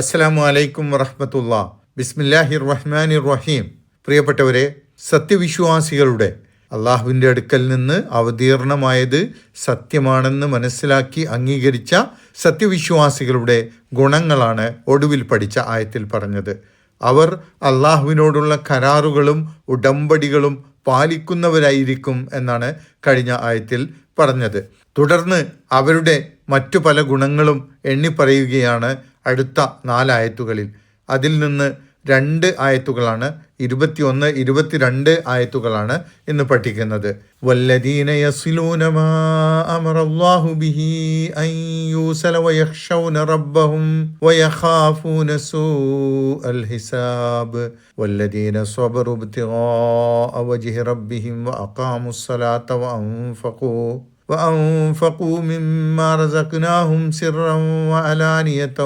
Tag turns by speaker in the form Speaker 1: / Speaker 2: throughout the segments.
Speaker 1: അസ്സലാമു അലൈക്കും വറഹ്മത്തുള്ളാ. ബിസ്മില്ലാഹിർ റഹ്മാനിർ റഹീം. പ്രിയപ്പെട്ടവരെ, സത്യവിശ്വാസികളുടെ അള്ളാഹുവിൻ്റെ അടുക്കൽ നിന്ന് അവതീർണമായത് സത്യമാണെന്ന് മനസ്സിലാക്കി അംഗീകരിച്ച സത്യവിശ്വാസികളുടെ ഗുണങ്ങളാണ് ഒടുവിൽ പഠിച്ച ആയത്തിൽ പറഞ്ഞത്. അവർ അള്ളാഹുവിനോടുള്ള കരാറുകളും ഉടമ്പടികളും പാലിക്കുന്നവരായിരിക്കും എന്നാണ് കഴിഞ്ഞ ആയത്തിൽ പറഞ്ഞത്. തുടർന്ന് അവരുടെ മറ്റു പല ഗുണങ്ങളും എണ്ണിപ്പറയുകയാണ് അടുത്ത 4 ആയത്തുകളിൽ. അതിൽ നിന്ന് 2 ആയത്തുകളാണ്, 21, 22 ആയത്തുകളാണ് ഇന്ന് പഠിക്കുന്നത്. വല്ലദീന യസ്ലൂന മാ അമറല്ലാഹു ബിഹി അൻ യൂസല വയഖ്ശൗന റബ്ബഹും വയഖാഫൂന സൂഅൽ ഹിസാബ് വല്ലദീന സ്വബറു ഇബ്തിഗാഅ വജ്ഹി റബ്ബിഹിം വഅഖാമുസ് സലാത്ത وأنفقوا مما رزقناهم سرا وعلانية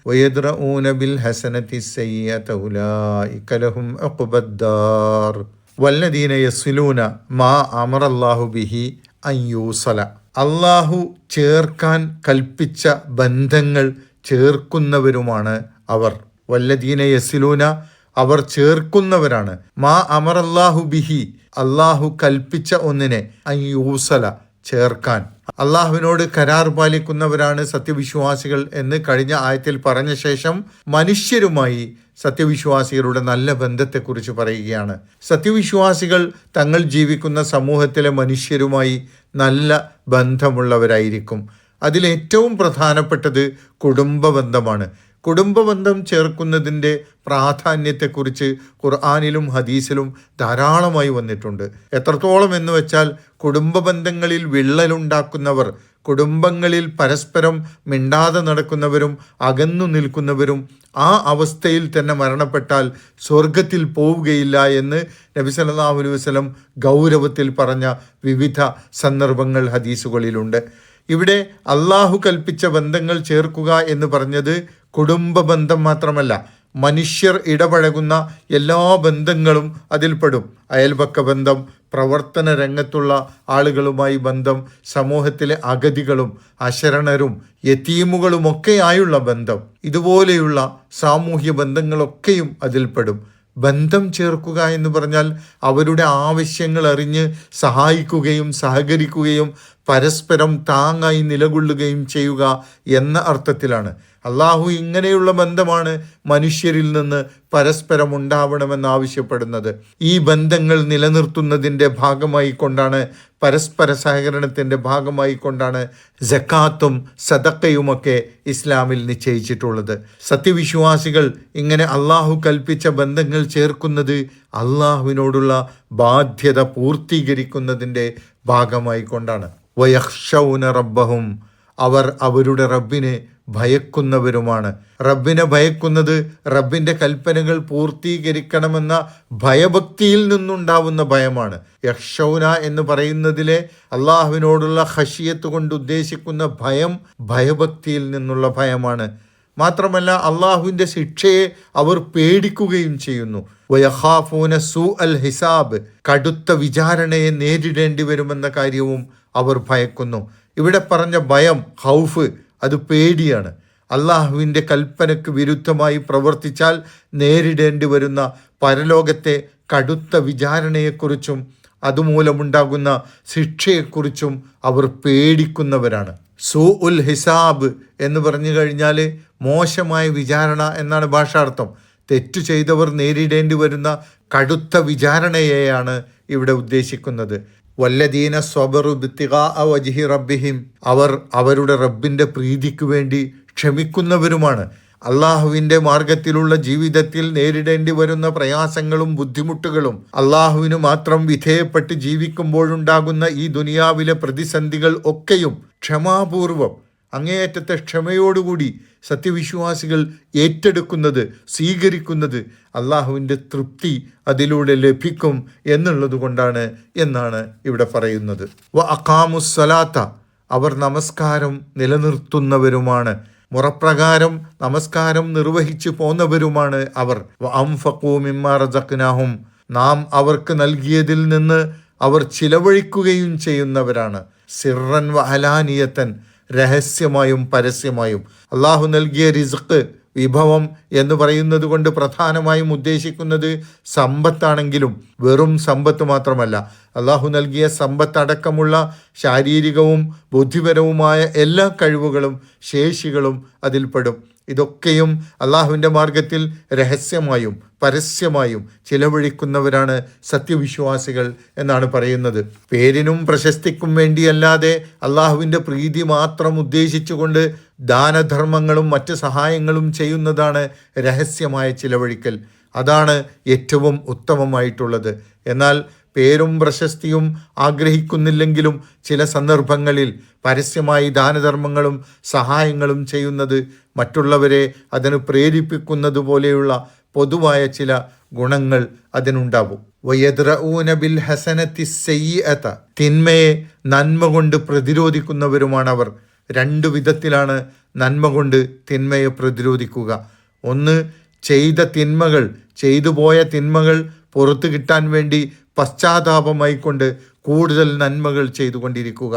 Speaker 1: ويدرؤون بالحسنة السيئة أولئك لهم عقبى الدار والذين يصلون ما أمر الله به أن يوصل. അള്ളാഹു ചേർക്കാൻ കൽപ്പിച്ച ബന്ധങ്ങൾ ചേർക്കുന്നവരുമാണ് അവർ. വല്ലദീന യസിലൂന, അവർ ചേർക്കുന്നവരാണ്. മാ അമറല്ലാഹു ബിഹി, അള്ളാഹു കൽപ്പിച്ച ഒന്നിനെ അയ്യൂസല, ചേർക്കാൻ. അള്ളാഹുവിനോട് കരാർ പാലിക്കുന്നവരാണ് സത്യവിശ്വാസികൾ എന്ന് കഴിഞ്ഞ ആയത്തിൽ പറഞ്ഞ ശേഷം മനുഷ്യരുമായി സത്യവിശ്വാസികളുടെ നല്ല ബന്ധത്തെക്കുറിച്ച് പറയുകയാണ്. സത്യവിശ്വാസികൾ തങ്ങൾ ജീവിക്കുന്ന സമൂഹത്തിലെ മനുഷ്യരുമായി നല്ല ബന്ധമുള്ളവരായിരിക്കും. അതിലേറ്റവും പ്രധാനപ്പെട്ടത് കുടുംബബന്ധമാണ്. കുടുംബബന്ധം ചേർക്കുന്നതിൻ്റെ പ്രാധാന്യത്തെക്കുറിച്ച് ഖുർആനിലും ഹദീസിലും ധാരാളമായി വന്നിട്ടുണ്ട്. എത്രത്തോളം എന്ന് വെച്ചാൽ, കുടുംബബന്ധങ്ങളിൽ വിള്ളലുണ്ടാക്കുന്നവർ, കുടുംബങ്ങളിൽ പരസ്പരം മിണ്ടാതെ നടക്കുന്നവരും അകന്നു നിൽക്കുന്നവരും ആ അവസ്ഥയിൽ തന്നെ മരണപ്പെട്ടാൽ സ്വർഗത്തിൽ പോവുകയില്ല എന്ന് നബി സല്ലല്ലാഹു അലൈഹി വസല്ലം ഗൗരവത്തിൽ പറഞ്ഞ വിവിധ സന്ദർഭങ്ങൾ ഹദീസുകളിലുണ്ട്. ഇവിടെ അള്ളാഹു കൽപ്പിച്ച ബന്ധങ്ങൾ ചേർക്കുക എന്ന് പറഞ്ഞത് കുടുംബ ബന്ധം മാത്രമല്ല, മനുഷ്യർ ഇടപഴകുന്ന എല്ലാ ബന്ധങ്ങളും അതിൽപ്പെടും. അയൽപക്ക ബന്ധം, പ്രവർത്തന രംഗത്തുള്ള ആളുകളുമായി ബന്ധം, സമൂഹത്തിലെ അഗതികളും അശരണരും യതീമുകളുമൊക്കെയായുള്ള ബന്ധം, ഇതുപോലെയുള്ള സാമൂഹ്യ ബന്ധങ്ങളൊക്കെയും അതിൽപ്പെടും. ബന്ധം ചേർക്കുക എന്ന് പറഞ്ഞാൽ അവരുടെ ആവശ്യങ്ങൾ അറിഞ്ഞ് സഹായിക്കുകയും സഹകരിക്കുകയും പരസ്പരം താങ്ങായി നിലകൊള്ളുകയും ചെയ്യുക എന്ന അർത്ഥത്തിലാണ്. അള്ളാഹു ഇങ്ങനെയുള്ള ബന്ധമാണ് മനുഷ്യരിൽ നിന്ന് പരസ്പരം ഉണ്ടാവണമെന്ന് ആവശ്യപ്പെടുന്നത്. ഈ ബന്ധങ്ങൾ നിലനിർത്തുന്നതിൻ്റെ ഭാഗമായി കൊണ്ടാണ്, പരസ്പര സഹകരണത്തിൻ്റെ ഭാഗമായി കൊണ്ടാണ് സക്കാത്തും സദക്കയുമൊക്കെ ഇസ്ലാമിൽ നിശ്ചയിച്ചിട്ടുള്ളത്. സത്യവിശ്വാസികൾ ഇങ്ങനെ അള്ളാഹു കൽപ്പിച്ച ബന്ധങ്ങൾ ചേർക്കുന്നത് അള്ളാഹുവിനോടുള്ള ബാധ്യത പൂർത്തീകരിക്കുന്നതിൻ്റെ ഭാഗമായി കൊണ്ടാണ്. വയഖ്ശൗന റബ്ബഹും, അവർ അവരുടെ റബ്ബിനെ ഭയക്കുന്നവരുമാണ്. റബ്ബിനെ ഭയക്കുന്നത് റബ്ബിൻ്റെ കൽപ്പനകൾ പൂർത്തീകരിക്കണമെന്ന ഭയഭക്തിയിൽ നിന്നുണ്ടാവുന്ന ഭയമാണ്. യഖ്ശൗന എന്ന് പറയുന്നതിലെ അള്ളാഹുവിനോടുള്ള ഖശിയത്ത് കൊണ്ട് ഉദ്ദേശിക്കുന്ന ഭയം ഭയഭക്തിയിൽ നിന്നുള്ള ഭയമാണ്. മാത്രമല്ല, അള്ളാഹുവിൻ്റെ ശിക്ഷയെ അവർ പേടിക്കുകയും ചെയ്യുന്നു. വയഖാഫൂന സൂഅൽ ഹിസാബ്, കടുത്ത വിചാരണയെ നേരിടേണ്ടി വരുമെന്ന കാര്യവും അവർ ഭയക്കുന്നു. ഇവിടെ പറഞ്ഞ ഭയം, ഖൗഫ്, അത് പേടിയാണ്. അള്ളാഹുവിൻ്റെ കൽപ്പനയ്ക്ക് വിരുദ്ധമായി പ്രവർത്തിച്ചാൽ നേരിടേണ്ടി വരുന്ന പരലോകത്തെ കടുത്ത വിചാരണയെക്കുറിച്ചും അതുമൂലമുണ്ടാകുന്ന ശിക്ഷയെക്കുറിച്ചും അവർ പേടിക്കുന്നവരാണ്. സൂഉൽ ഹിസാബ് എന്ന് പറഞ്ഞു കഴിഞ്ഞാൽ മോശമായ വിചാരണ എന്നാണ് ഭാഷാർത്ഥം. തെറ്റു ചെയ്തവർ നേരിടേണ്ടി വരുന്ന കടുത്ത വിചാരണയെയാണ് ഇവിടെ ഉദ്ദേശിക്കുന്നത്. വല്ലദീന സ്വബറു ഇബ്തിഗാഅ വജ്ഹി റബ്ബിഹിം, അവർ അവരുടെ റബ്ബിൻ്റെ പ്രീതിക്ക് വേണ്ടി ക്ഷമിക്കുന്നവരുമാണ്. അള്ളാഹുവിൻ്റെ മാർഗത്തിലുള്ള ജീവിതത്തിൽ നേരിടേണ്ടി വരുന്ന പ്രയാസങ്ങളും ബുദ്ധിമുട്ടുകളും, അള്ളാഹുവിന് മാത്രം വിധേയപ്പെട്ട് ജീവിക്കുമ്പോഴുണ്ടാകുന്ന ഈ ദുനിയാവിലെ പ്രതിസന്ധികൾ ഒക്കെയും ക്ഷമാപൂർവം, അങ്ങേയറ്റത്തെ ക്ഷമയോടുകൂടി സത്യവിശ്വാസികൾ ഏറ്റെടുക്കുന്നത്, സ്വീകരിക്കുന്നത് അള്ളാഹുവിൻ്റെ തൃപ്തി അതിലൂടെ ലഭിക്കും എന്നുള്ളത് കൊണ്ടാണ് എന്നാണ് ഇവിടെ പറയുന്നത്. വ അഖാമുസ് സലാത്ത, അവർ നമസ്കാരം നിലനിർത്തുന്നവരുമാണ്. മുറപ്രകാരം നമസ്കാരം നിർവഹിച്ചു പോന്നവരുമാണ് അവർ. വ അൻഫഖൂ മിമ്മാ റസഖ്നാഹും, നാം അവർക്ക് നൽകിയതിൽ നിന്ന് അവർ ചിലവഴിക്കുകയും ചെയ്യുന്നവരാണ്. സിർറൻ വ അലാനിയത്തൻ, രഹസ്യമായും പരസ്യമായും. അള്ളാഹു നൽകിയ റിസ്ക്, വിഭവം എന്ന് പറയുന്നത് കൊണ്ട് പ്രധാനമായും ഉദ്ദേശിക്കുന്നത് സമ്പത്താണെങ്കിലും വെറും സമ്പത്ത് മാത്രമല്ല. അള്ളാഹു നൽകിയ സമ്പത്തടക്കമുള്ള ശാരീരികവും ബുദ്ധിപരവുമായ എല്ലാ കഴിവുകളും ശേഷികളും അതിൽപ്പെടും. ഇതൊക്കെയും അള്ളാഹുവിൻ്റെ മാർഗത്തിൽ രഹസ്യമായും പരസ്യമായും ചിലവഴിക്കുന്നവരാണ് സത്യവിശ്വാസികൾ എന്നാണ് പറയുന്നത്. പേരിനും പ്രശസ്തിക്കും വേണ്ടിയല്ലാതെ അള്ളാഹുവിൻ്റെ പ്രീതി മാത്രം ഉദ്ദേശിച്ചുകൊണ്ട് ദാനധർമ്മങ്ങളും മറ്റ് സഹായങ്ങളും ചെയ്യുന്നതാണ് രഹസ്യമായ ചിലവഴിക്കൽ. അതാണ് ഏറ്റവും ഉത്തമമായിട്ടുള്ളത്. എന്നാൽ പേരും പ്രശസ്തിയും ആഗ്രഹിക്കുന്നില്ലെങ്കിലും ചില സന്ദർഭങ്ങളിൽ പരസ്യമായി ദാനധർമ്മങ്ങളും സഹായങ്ങളും ചെയ്യുന്നത് മറ്റുള്ളവരെ അതിന് പ്രേരിപ്പിക്കുന്നത് പോലെയുള്ള പൊതുവായ ചില ഗുണങ്ങൾ അതിനുണ്ടാവും. വയദ്റഊന ബിൽ ഹസനത്തി സയ്യിഅത, തിന്മയെ നന്മ കൊണ്ട് പ്രതിരോധിക്കുന്നവരുമാണവർ. 2 വിധത്തിലാണ് നന്മ കൊണ്ട് തിന്മയെ പ്രതിരോധിക്കുക. ഒന്ന്, ചെയ്ത തിന്മകൾ, ചെയ്തു പോയ തിന്മകൾ പുറത്തു കിട്ടാൻ വേണ്ടി പശ്ചാത്താപമായിക്കൊണ്ട് കൂടുതൽ നന്മകൾ ചെയ്തുകൊണ്ടിരിക്കുക.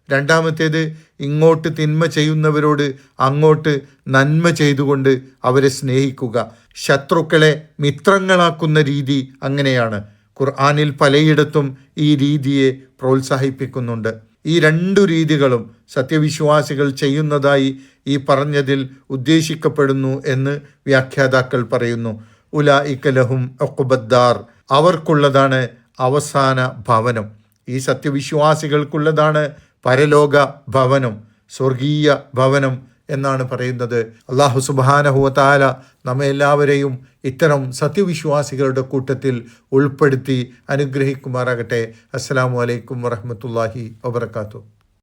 Speaker 1: രണ്ടാമത്തേത്, ഇങ്ങോട്ട് തിന്മ ചെയ്യുന്നവരോട് അങ്ങോട്ട് നന്മ ചെയ്തുകൊണ്ട് അവരെ സ്നേഹിക്കുക. ശത്രുക്കളെ മിത്രങ്ങളാക്കുന്ന രീതി അങ്ങനെയാണ്. ഖുർആനിൽ പലയിടത്തും ഈ രീതിയെ പ്രോത്സാഹിപ്പിക്കുന്നുണ്ട്. ഈ 2 രീതികളും സത്യവിശ്വാസികൾ ചെയ്യുന്നതായി ഈ പറഞ്ഞതിൽ ഉദ്ദേശിക്കപ്പെടുന്നു എന്ന് വ്യാഖ്യാതാക്കൾ പറയുന്നു. ഉലൈക ലഹും ഉഖ്ബദ്ദാർ, അവർക്കുള്ളതാണ് അവസാന ഭവനം. ഈ സത്യവിശ്വാസികൾക്കുള്ളതാണ് പരലോക ഭവനം, സ്വർഗീയ ഭവനം എന്നാണ് പറയുന്നത്. അല്ലാഹു സുബ്ഹാനഹു വ തആല നമ്മെ എല്ലാവരെയും ഇത്തരം സത്യവിശ്വാസികളുടെ കൂട്ടത്തിൽ ഉൾപ്പെടുത്തി അനുഗ്രഹിക്കുമാറാകട്ടെ. അസ്സലാമു അലൈക്കും വറഹ്മത്തുള്ളാഹി വബറകാതുഹു.